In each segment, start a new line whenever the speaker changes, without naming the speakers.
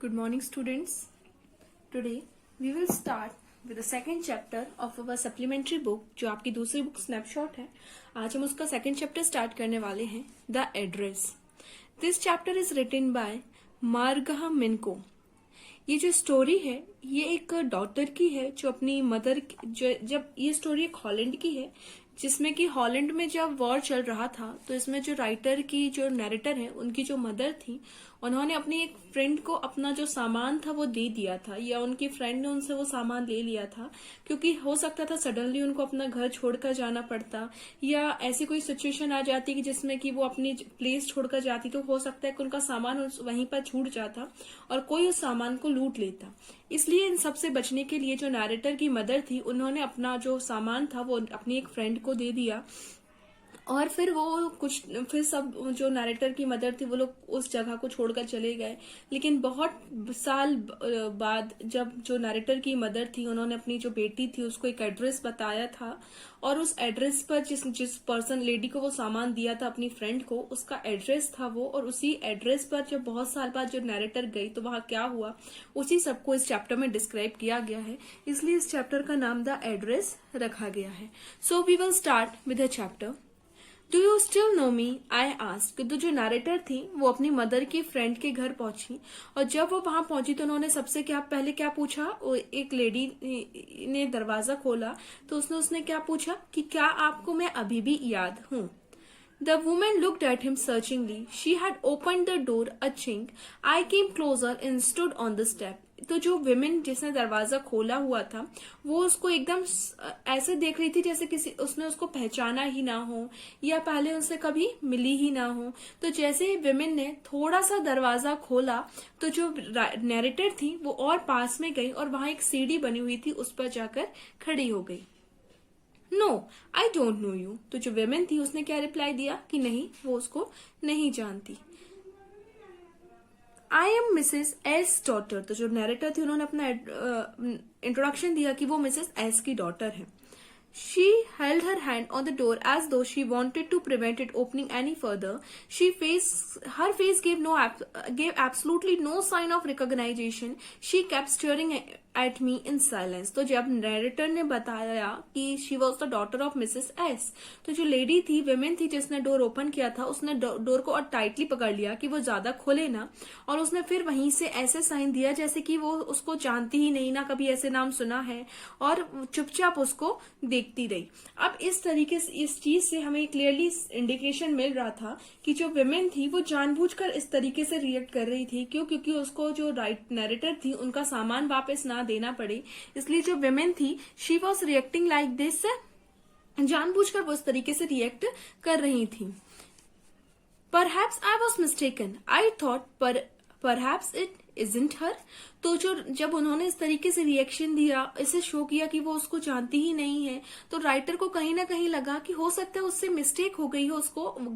Good morning, students. Today we will start with the second chapter of our supplementary book, जो आपकी दूसरी book snapshot है. आज हम उसका सेकंड चैप्टर स्टार्ट करने वाले हैं, the address. This chapter is written by Marga Minco. ये जो स्टोरी है ये एक डॉटर की है जो अपनी मदर, जब ये स्टोरी एक हॉलैंड की है जिसमें कि हॉलैंड में जब वॉर चल रहा था तो इसमें जो राइटर की जो नैरेटर है उनकी जो मदर थी उन्होंने अपनी एक फ्रेंड को अपना जो सामान था वो दे दिया था, या उनकी फ्रेंड ने उनसे वो सामान ले लिया था क्योंकि हो सकता था सडनली उनको अपना घर छोड़कर जाना पड़ता, या ऐसी कोई सिचुएशन आ जाती कि जिसमें कि वो अपनी प्लेस छोड़कर जाती तो हो सकता है कि उनका सामान वहीं पर छूट जाता और कोई उस सामान को लूट लेता. इसलिए इन सबसे बचने के लिए जो नैरेटर की मदर थी उन्होंने अपना जो सामान था वो अपनी एक फ्रेंड को दे दिया. और फिर सब जो नैरेटर की मदर थी वो लोग उस जगह को छोड़कर चले गए. लेकिन बहुत साल बाद जब जो नैरेटर की मदर थी उन्होंने अपनी जो बेटी थी उसको एक एड्रेस बताया था, और उस एड्रेस पर जिस पर्सन लेडी को वो सामान दिया था अपनी फ्रेंड को, उसका एड्रेस था वो. और उसी एड्रेस पर जब बहुत साल बाद जो नैरेटर गई तो वहां क्या हुआ उसी सबको इस चैप्टर में डिस्क्राइब किया गया है, इसलिए इस चैप्टर का नाम द एड्रेस रखा गया है. So we will start with the chapter. Do you still know me? I asked. तो जो नरेटर थी वो अपनी मदर की फ्रेंड के घर पहुंची, और जब वो वहां पहुंची तो उन्होंने सबसे पहले क्या पूछा. एक लेडी ने दरवाजा खोला तो उसने क्या पूछा कि क्या आपको मैं अभी भी याद हूं. The woman looked at him searchingly. She had opened the door a chink. I came closer and stood on the step. तो जो विमेन जिसने दरवाजा खोला हुआ था वो उसको एकदम ऐसे देख रही थी जैसे उसने उसको पहचाना ही ना हो या पहले उनसे कभी मिली ही ना हो. तो जैसे ही विमेन ने थोड़ा सा दरवाजा खोला तो जो नैरेटर थी वो और पास में गई और वहां एक सीढ़ी बनी हुई थी उस पर जाकर खड़ी हो गई. No I don't know you. तो जो वेमेन थी उसने क्या रिप्लाई दिया कि नहीं, वो उसको नहीं जानती. I am Mrs S daughter. तो जो नैरेटर थी उन्होंने अपना इंट्रोडक्शन दिया कि वो मिसेस एस की डॉटर है. She held her hand on the door as though she wanted to prevent it opening any further. Her face gave absolutely no sign of recognition. She kept staring at me in silence. तो जब narrator ने बताया कि she was the daughter of Mrs. S, तो जो lady थी, women थी जिसने डोर ओपन किया था, उसने डोर को और टाइटली पकड़ लिया कि वो ज्यादा खोले ना, और उसने फिर वहीं से ऐसे साइन दिया जैसे कि वो उसको जानती ही नहीं, ना कभी ऐसे नाम सुना है, और चुपचाप उसको देखती रही. अब इस तरीके से इस चीज से हमें क्लियरली इंडिकेशन मिल रहा था कि जो विमेन थी वो जानबूझकर इस तरीके से रिएक्ट कर रही थी. क्योंकि उसको जो नैरेटर थी उनका सामान वापस ना देना पड़े, इसलिए जो विमेन थी she was reacting like this. जानबूझकर वो इस तरीके से रिएक्ट कर रही थी. Perhaps I was mistaken. I thought perhaps it isn't her. तो जब उन्होंने इस तरीके से रिएक्शन दिया, इसे शो किया कि वो उसको जानती ही नहीं है, तो राइटर को कहीं ना कहीं लगा कि हो सकता है उससे मिस्टेक हो गई हो, उसको वो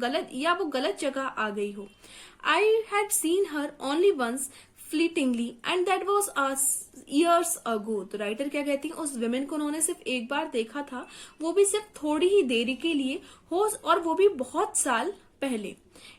गलत जगह आ गई हो. I had seen her only once fleetingly and that was years ago. तो राइटर क्या कहती है, उस विमेन को उन्होंने सिर्फ एक बार देखा था, वो भी सिर्फ थोड़ी ही देरी के लिए और वो भी बहुत साल पहले.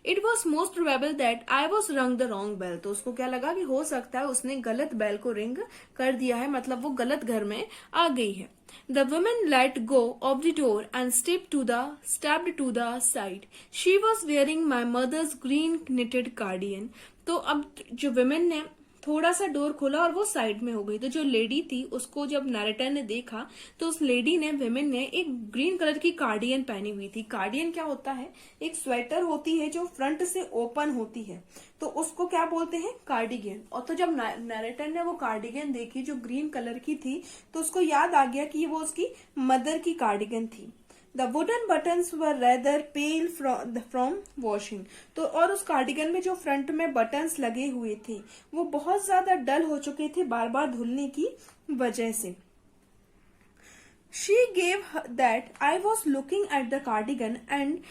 It was most probable that I was रंग द रॉन्ग बेल. तो उसको क्या लगा कि हो सकता है उसने गलत बेल को रिंग कर दिया है, मतलब वो गलत घर में आ गई है. The woman let go of the door and stepped to the side. She was wearing my mother's green knitted cardigan. तो अब जो विमेन ने थोड़ा सा डोर खोला और वो साइड में हो गई. तो जो लेडी थी उसको जब नैरेटर ने देखा तो उस लेडी ने, विमेन ने, एक ग्रीन कलर की कार्डियन पहनी हुई थी. कार्डियन क्या होता है? एक स्वेटर होती है जो फ्रंट से ओपन होती है, तो उसको क्या बोलते हैं? कार्डिगन. और तो जब नैरेटर ने वो कार्डिगन देखी जो ग्रीन कलर की थी तो उसको याद आ गया कि वो उसकी मदर की कार्डिगन थी. The wooden buttons were rather pale from washing. तो और उस कार्डिगन में जो फ्रंट में बटन्स लगे हुए थे वो बहुत ज्यादा डल हो चुके थे बार बार धुलने की वजह से. She gave that I was looking at the cardigan and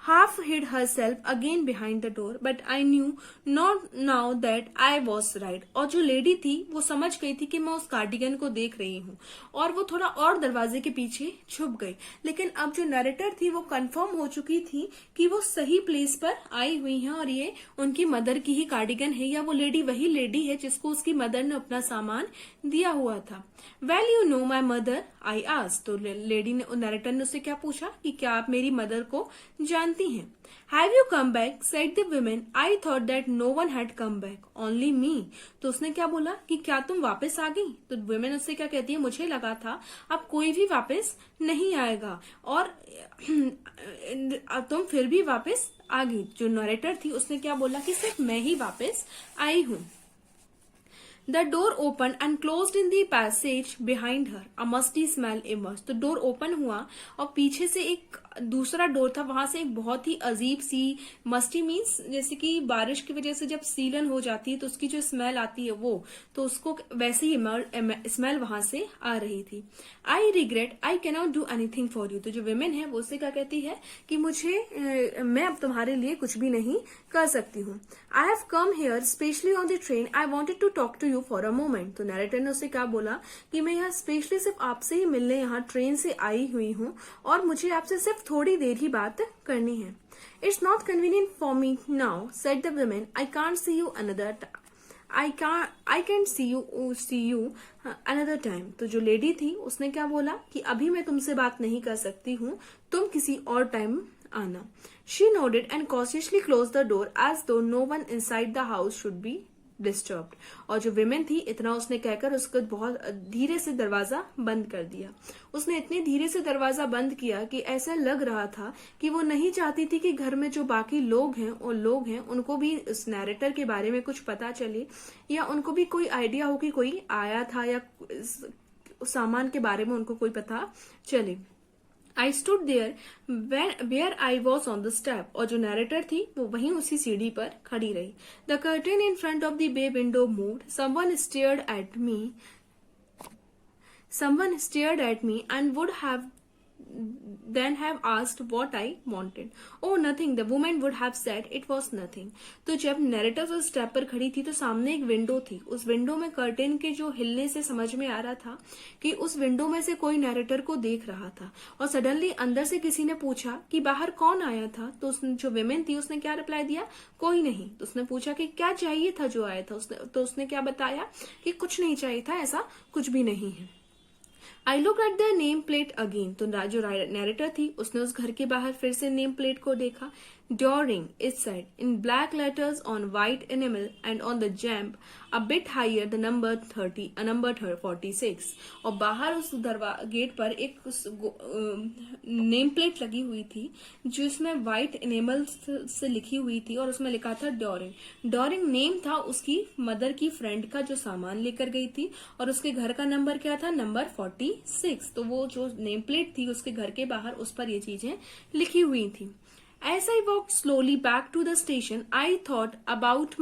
half hid herself again behind the door, but I knew not now that I was right. और जो लेडी थी वो समझ गई थी कि मैं उस कार्डिगन को देख रही हूँ, और वो थोड़ा और दरवाजे के पीछे छुप गई। लेकिन अब जो नरेटर थी वो कंफर्म हो चुकी थी कि वो सही प्लेस पर आई हुई है और ये उनकी मदर की ही कार्डिगन है, या वो लेडी वही लेडी है जिसको उसकी मदर ने अपना सामान दिया हुआ था। Well you know my mother, I asked. तो लेडी ने, नरेटर ने उससे क्या पूछा कि क्या आप मेरी मदर को जानती हैं। Have you come back, said the woman. I thought that no one had come back, only me. तो उसने क्या बोला कि क्या तुम वापस आ गई। तो वुमेन उससे क्या कहती है, मुझे लगा था अब कोई भी वापस नहीं आएगा और तुम फिर भी वापस आ गई। जो नरेटर थी उसने क्या बोला कि सिर्फ मैं ही वापस आई हूं। The door opened and closed in the passage behind her. A musty smell emerged. तो डोर ओपन हुआ और पीछे से एक दूसरा डोर था, वहां से एक बहुत ही अजीब सी, मस्टी मीन्स जैसे कि बारिश की वजह से जब सीलन हो जाती है तो उसकी जो स्मेल आती है वो, तो उसको वैसे ही स्मेल वहां से आ रही थी। I regret I cannot do anything for you. तो जो विमेन है वो उससे क्या कहती है कि मैं अब तुम्हारे लिए कुछ भी नहीं कर सकती हूँ। I have come here specially on the train, I wanted to talk to you for a moment. तो नरेटर ने उससे क्या बोला कि मैं यहाँ स्पेशली सिर्फ आपसे ही मिलने यहाँ ट्रेन से आई हुई हूँ और मुझे आपसे सिर्फ थोड़ी देर ही बात करनी है। It's not convenient for me now, said the woman. I can't see you another I can see you another time. तो जो लेडी थी उसने क्या बोला कि अभी मैं तुमसे बात नहीं कर सकती हूँ, तुम किसी और टाइम आना। She nodded and cautiously close the door as though no one inside the house should be disturbed. और जो विमेन थी इतना उसने कहकर उसको बहुत धीरे से दरवाजा बंद कर दिया। उसने इतने धीरे से दरवाजा बंद किया कि ऐसा लग रहा था कि वो नहीं चाहती थी कि घर में जो बाकी लोग हैं उनको भी इस नैरेटर के बारे में कुछ पता चले, या उनको भी कोई आइडिया हो कि कोई आया था, या सामान के बारे में उनको कोई पता चले। I stood there where I was on the step। और जो नैरेटर थी वो वहीं उसी सीढ़ी पर खड़ी रही। The curtain in front of the bay window moved. Someone stared at me and would have then have asked what I wanted. Oh, nothing, the woman would have said. It was nothing। तो जब narrator उस step पर खड़ी थी तो सामने एक window थी। उस विंडो में कर्टेन के जो हिलने से समझ में आ रहा था कि उस विंडो में से कोई नैरेटर को देख रहा था। और सडनली अंदर से किसी ने पूछा कि बाहर कौन आया था। तो जो विमेन थी उसने क्या रिप्लाई दिया, कोई नहीं। तो उसने पूछा कि क्या चाहिए था जो आया था। उसने क्या बताया कि कुछ नहीं चाहिए था, ऐसा कुछ भी नहीं है। I look at the name plate again. तो जो नैरेटर थी उसने उस घर के बाहर फिर से नेम प्लेट को देखा। During, it said, in black letters on white enamel, and on the jamb, a bit higher, the number 46। और बाहर उस गेट पर एक नेम प्लेट लगी हुई थी जिसमें व्हाइट एनेमल से लिखी हुई थी और उसमें लिखा था डॉरिंग। डॉरिंग नेम था उसकी मदर की फ्रेंड का जो सामान लेकर गई थी, और उसके घर का नंबर क्या था, नंबर 46। तो वो जो नेम प्लेट थी उसके घर के बाहर उस पर ये चीजें लिखी हुई थी। As I walked slowly back to the station, I thought about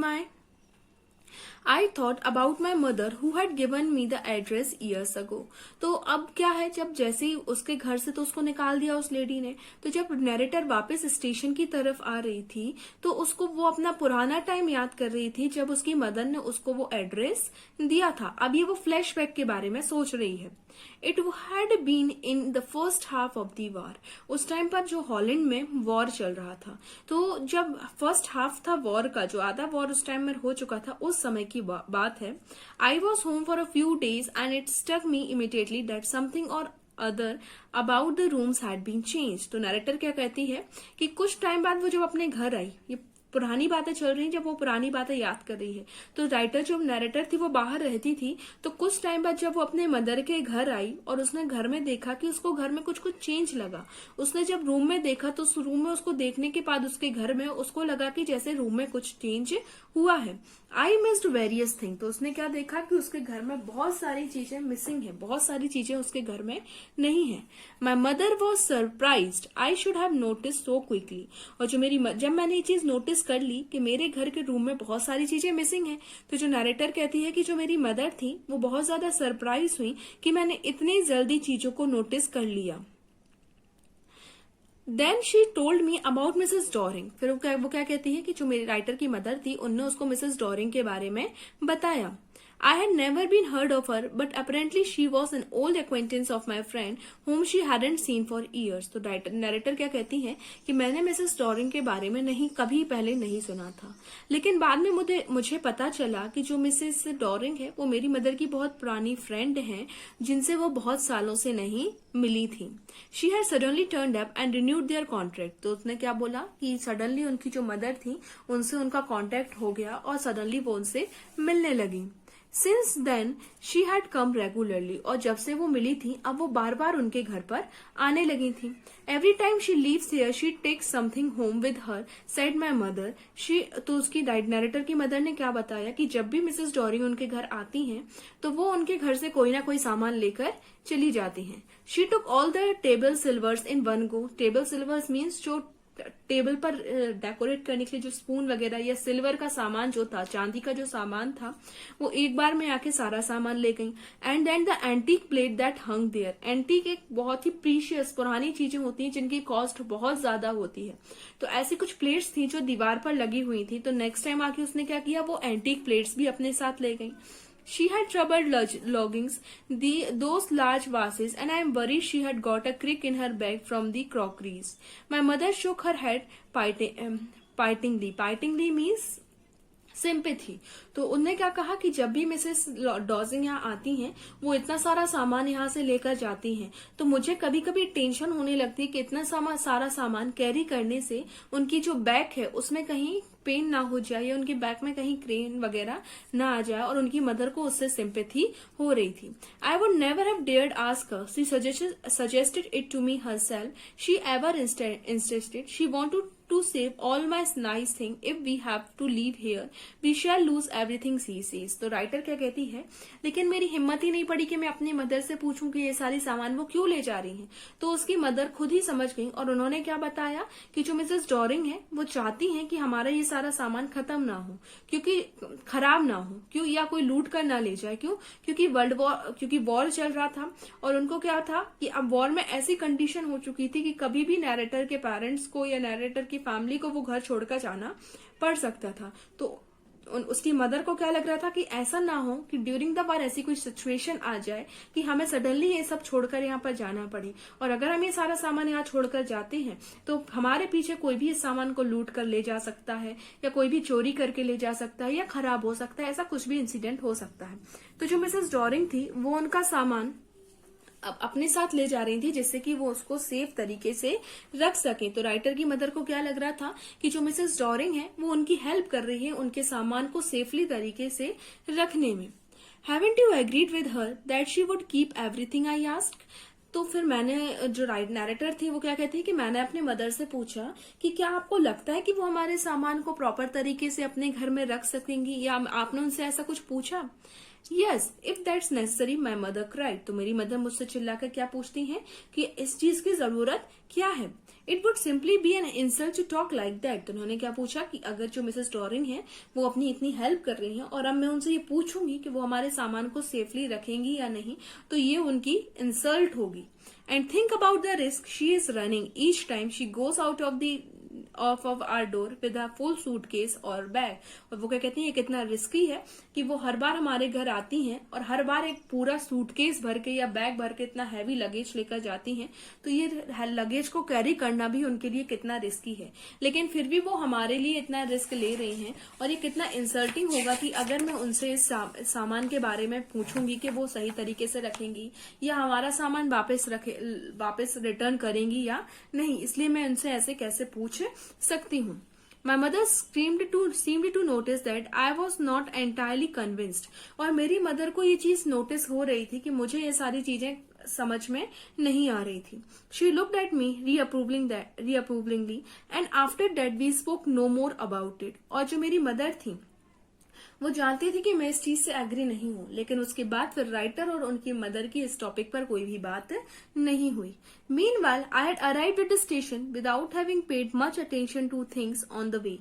my mother who had given me the address years ago। तो अब क्या है, जब जैसे ही उसके घर से तो उसको निकाल दिया उस लेडी ने, तो जब नैरेटर वापस स्टेशन की तरफ आ रही थी तो उसको वो अपना पुराना टाइम याद कर रही थी जब उसकी मदर ने उसको वो एड्रेस दिया था। अब ये वो फ्लैशबैक के बारे में सोच रही है। It had been in the first half of the war. उस टाइम पर जो हॉलैंड में वॉर चल रहा था, तो जब फर्स्ट हाफ था वॉर का, जो आधा वॉर उस टाइम में हो चुका था, उस समय की बात है। I was home for a few days and it stuck me immediately that something or other about the rooms had been change. तो नैरेटर क्या कहती है कि कुछ टाइम बाद वो जब अपने घर आई, ये पुरानी बातें चल रही हैं, जब वो पुरानी बातें याद कर रही है, तो राइटर जो नैरेटर थी वो बाहर रहती थी, तो कुछ टाइम बाद जब वो अपने मदर के घर आई और उसने घर में देखा कि उसको घर में कुछ चेंज लगा। उसने जब रूम में देखा तो उस रूम में उसको देखने के बाद उसके घर में उसको लगा कि जैसे रूम में कुछ चेंज हुआ है। I missed various thing. तो उसने क्या देखा कि उसके घर में बहुत सारी चीजें मिसिंग है, बहुत सारी चीजें उसके घर में नहीं है। My mother was surprised I should have notice so quickly. और जब मैंने ये चीज नोटिस कर ली कि मेरे घर के रूम में बहुत सारी चीजें मिसिंग है, तो जो नैरेटर कहती है कि जो मेरी मदर थी वो बहुत ज्यादा सरप्राइज हुई कि मैंने इतनी जल्दी चीजों को नोटिस कर लिया। Then she told me about Mrs Dorling. फिर वो क्या कहती है कि जो मेरी राइटर की मदर थी उनने उसको मिसेस डॉरिंग के बारे में बताया। I had never been heard of her, but apparently she was an old acquaintance of my friend whom she hadn't seen for years. तो नरेटर क्या कहती है कि मैंने मिसेस डॉरिंग के बारे में कभी पहले नहीं सुना था, लेकिन बाद में मुझे पता चला कि जो मिसेस डॉरिंग है वो मेरी मदर की बहुत पुरानी फ्रेंड है जिनसे वो बहुत सालों से नहीं मिली थी। She had suddenly turned up and renewed their contract. तो उसने क्या बोला कि सडनली उनकी जो मदर थी उनसे उनका कॉन्टेक्ट हो गया और सडनली वो उनसे मिलने लगी। Since then she had come regularly, और जब से वो मिली थी अब वो बार बार उनके घर पर आने लगी थी। Every time she leaves here she takes something home with her, said my mother. तो उसकी नरेटर की मदर ने क्या बताया कि जब भी मिसेस डॉरिंग उनके घर आती हैं तो वो उनके घर से कोई ना कोई सामान लेकर चली जाती हैं। She took all the table silvers in one go. Table silvers means जो टेबल पर डेकोरेट करने के लिए जो स्पून वगैरह या सिल्वर का सामान जो था, चांदी का जो सामान था, वो एक बार में आके सारा सामान ले गई। And then the antique plate that hung there. Antique एक बहुत ही प्रीशियस पुरानी चीजें होती हैं जिनकी कॉस्ट बहुत ज्यादा होती है, तो ऐसी कुछ प्लेट्स थी जो दीवार पर लगी हुई थी। तो नेक्स्ट टाइम आके उसने क्या किया, वो एंटीक प्लेट्स भी अपने साथ ले गई। She had troubled loggings, those large vases, and I am worried she had got a crick in her bag from the crockeries. My mother shook her head pitingly. Pitingly means sympathy. तो उनने क्या कहा कि जब भी Mrs dodging यहाँ आती हैं वो इतना सारा सामान यहाँ से लेकर जाती हैं, तो मुझे कभी कभी टेंशन होने लगती है कि इतना सारा सामान कैरी करने से उनकी जो बैग है उसमें कहीं पेन ना हो जाए या उनकी बैग में कहीं क्रेन वगैरह ना आ जाए, और उनकी मदर को उससे सिंपैथी हो रही थी। I would never have dared ask her, she suggested it to me herself, she ever insisted, she wanted to save all my nice thing. If we have to leave here, we shall lose everything, she says. तो writer क्या कहती है, लेकिन मेरी हिम्मत ही नहीं पड़ी कि मैं अपनी मदर से पूछूं कि ये सारी सामान वो क्यों ले जा रही हैं। तो उसकी मदर खुद ही समझ गई और उन्होंने क्या बताया कि जो मिसेस डॉरिंग है वो चाहती हैं कि हमारा ये सारा सामान खत्म ना हो, क्योंकि खराब ना हो, क्यों, या कोई लूट कर ना ले जाए। क्यों? क्योंकि वॉर चल रहा था और उनको क्या था कि अब वॉर में ऐसी कंडीशन हो चुकी थी कि कभी भी नैरेटर के पेरेंट्स को या नैरेटर की फैमिली को वो घर छोड़कर जाना पड़ सकता था। तो उसकी मदर को क्या लग रहा था कि ऐसा ना हो कि ड्यूरिंग द वॉर ऐसी कोई सिचुएशन आ जाए कि हमें सडनली ये सब छोड़कर यहाँ पर जाना पड़े, और अगर हम ये सारा सामान यहाँ छोड़कर जाते हैं तो हमारे पीछे कोई भी इस सामान को लूट कर ले जा सकता है या कोई भी चोरी करके ले जा सकता है या खराब हो सकता है, ऐसा कुछ भी इंसिडेंट हो सकता है। तो जो मिसेस डॉरिंग थी वो उनका सामान अब अपने साथ ले जा रही थी जिससे कि वो उसको सेफ तरीके से रख सके। तो राइटर की मदर को क्या लग रहा था कि जो मिसेस डॉरिंग है वो उनकी हेल्प कर रही है उनके सामान को सेफली तरीके से रखने में। Haven't you agreed with her that she would keep everything I asked? तो फिर मैंने, जो नैरेटर थी वो क्या कहती है कि मैंने अपने मदर से पूछा कि क्या आपको लगता है कि वो हमारे सामान को प्रॉपर तरीके से अपने घर में रख सकेंगी, या आपने उनसे ऐसा कुछ पूछा? Yes, if that's necessary, my mother cried. तो मेरी मदर मुझसे चिल्लाकर क्या पूछती हैं कि इस चीज की जरूरत क्या है? It would simply be an insult to talk like that. तो उन्होंने क्या पूछा कि अगर जो मिसेस डॉरिंग है वो अपनी इतनी हेल्प कर रही हैं और अब मैं उनसे ये पूछूंगी कि वो हमारे सामान को सेफली रखेंगी या नहीं, तो ये उनकी इंसल्ट होगी। And think about the risk she is running each time she goes out of our door with a full suitcase or bag. और वो क्या कहती है, ये कितना रिस्की है कि वो हर बार हमारे घर आती हैं और हर बार एक पूरा सूटकेस भर के या बैग भर के इतना हैवी लगेज लेकर जाती हैं। तो ये लगेज को कैरी करना भी उनके लिए कितना रिस्की है, लेकिन फिर भी वो हमारे लिए इतना रिस्क ले रही हैं। और ये कितना इंसल्टिंग होगा कि अगर मैं उनसे इस सामान के बारे में पूछूंगी कि वो सही तरीके से रखेंगी या हमारा सामान वापस रिटर्न करेंगी या नहीं, इसलिए मैं उनसे ऐसे कैसे पूछ सकती हूँ। My mother seemed to notice that I was not entirely convinced. और मेरी मदर को ये चीज नोटिस हो रही थी कि मुझे ये सारी चीजें समझ में नहीं आ रही थी। She looked at me reapprovingly, and after that we spoke no more about it. और जो मेरी मदर थी वो जानती थी कि मैं इस चीज से एग्री नहीं हूँ, लेकिन उसके बाद फिर राइटर और उनकी मदर की इस टॉपिक पर कोई भी बात नहीं हुई। Meanwhile, I had arrived at the station without having paid much attention to things on the way.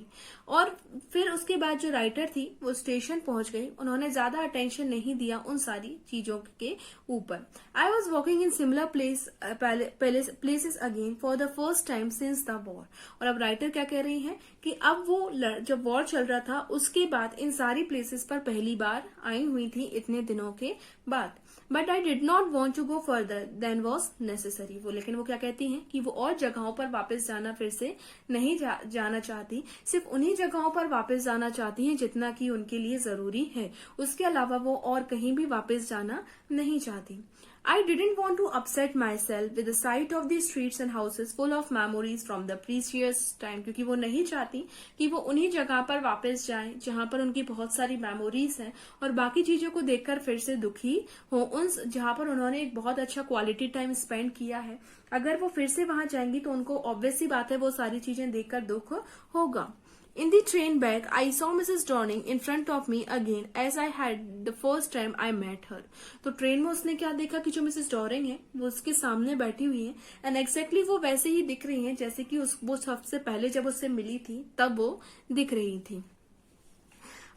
और फिर उसके बाद जो राइटर थी वो स्टेशन पहुंच गई, उन्होंने ज्यादा अटेंशन नहीं दिया उन सारी चीजों के ऊपर। I was walking in similar places again for the first time since the war. और अब राइटर क्या कह रही हैं कि अब वो जब वॉर चल रहा था उसके बाद इन सारी प्लेसेस पर पहली बार आई हुई थी इतने दिनों के बाद। But I did not want to go further than was necessary. लेकिन वो क्या कहती हैं कि वो और जगहों पर वापस जाना फिर से नहीं जाना चाहती, सिर्फ उन्हीं जगहों पर वापस जाना चाहती हैं जितना कि उनके लिए जरूरी है, उसके अलावा वो और कहीं भी वापस जाना नहीं चाहती। I didn't want to upset myself with the sight of the streets and houses full of memories from the previous time, क्योंकि वो नहीं चाहती कि वो उन्हीं जगह पर वापस जाएं जहां पर उनकी बहुत सारी मेमोरीज हैं और बाकी चीजों को देखकर फिर से दुखी हो, उन जहां पर उन्होंने एक बहुत अच्छा क्वालिटी टाइम स्पेंड किया है। अगर वो फिर से वहां जाएंगी तो उनको ऑब्वियस सी बात है वो सारी चीजें देखकर दुख होगा। In the train back, I saw Mrs. Downing in front of me again as I had the first time I met her. तो ट्रेन में उसने क्या देखा कि जो मिसेस डॉरिंग है वो उसके सामने बैठी हुई है एंड एक्जैक्टली वो वैसे ही दिख रही हैं जैसे कि वो सबसे पहले जब उससे मिली थी तब वो दिख रही थी।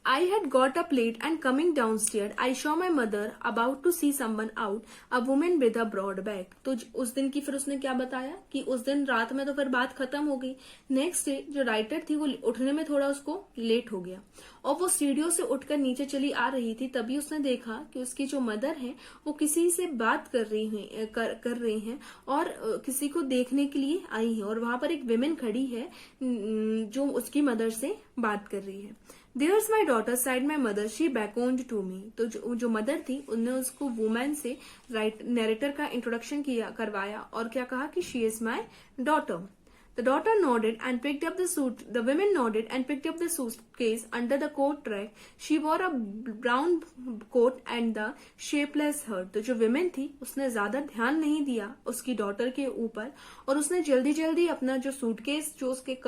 I had got up late and coming downstairs, I saw my mother about to see someone out, a woman with a broad bag. तो उस दिन की फिर उसने क्या बताया कि उस दिन रात में तो फिर बात खत्म हो गई। नेक्स्ट डे जो राइटर थी वो उठने में थोड़ा उसको लेट हो गया और वो सीढ़ियों से उठकर नीचे चली आ रही थी, तभी उसने देखा कि उसकी जो मदर है वो किसी से बात कर रही हैं और किसी को देखने के लिए आई है और वहां पर एक विमेन खड़ी है जो उसकी मदर से बात कर रही है। There's my daughter, said my mother. She beckoned to me. तो जो मदर थी उनने उसको वुमेन से नैरेटर का इंट्रोडक्शन करवाया और क्या कहा कि she is my daughter. The daughter nodded and picked up the suit. The women nodded and picked up the suitcase under the coat rack. She wore a brown coat and the shapeless hat. तो जो women थी उसने ज्यादा ध्यान नहीं दिया उसकी daughter के ऊपर और उसने जल्दी जल्दी अपना जो सूटकेस जो उसके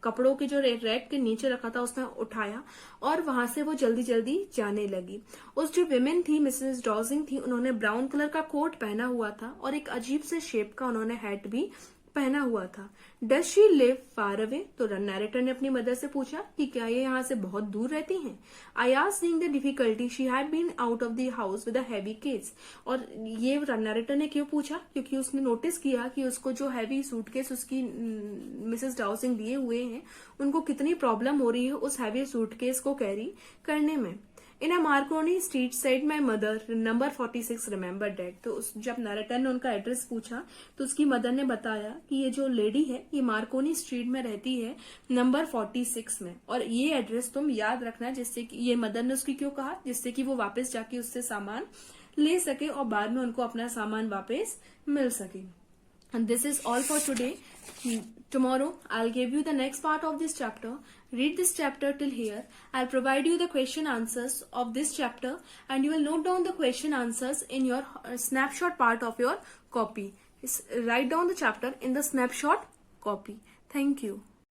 कपड़ों के जो रैक के नीचे रखा था उसने उठाया और वहां से वो जल्दी जल्दी जाने लगी। उस जो विमेन थी मिसेस डॉजिंग थी, उन्होंने ब्राउन कलर का कोट पहना हुआ था और एक अजीब से शेप का उन्होंने हैट भी पहना हुआ था। Does she live far away? तो नैरेटर ने अपनी मदर से पूछा कि क्या ये यहाँ से बहुत दूर रहती हैं। I asked seeing the difficulty she had been out of the house with a heavy case. और ये नैरेटर ने क्यों पूछा? क्योंकि उसने नोटिस किया कि उसको जो हैवी सूटकेस उसकी मिसेस डॉजिंग दिए हुए हैं उनको कितनी प्रॉब्लम हो रही है उस हैवी सूटकेस को कैरी करने में। In a Marconi street side my mother number 46 remember that. तो जब नैरेटर ने उनका एड्रेस पूछा तो उसकी मदर ने बताया कि ये जो लेडी है ये मार्कोनी स्ट्रीट में रहती है नंबर 46 में और ये एड्रेस तुम याद रखना, जिससे कि ये मदर ने उसकी क्यों कहा, जिससे कि वो वापस जाके उससे सामान ले सके और बाद में उनको अपना सामान वापस मिल सके। And this is all for today. Tomorrow I'll give you the next part of this chapter. Read this chapter till here. I'll provide you the question answers of this chapter and you will note down the question answers in your snapshot part of your copy. Write down the chapter in the snapshot copy. Thank you.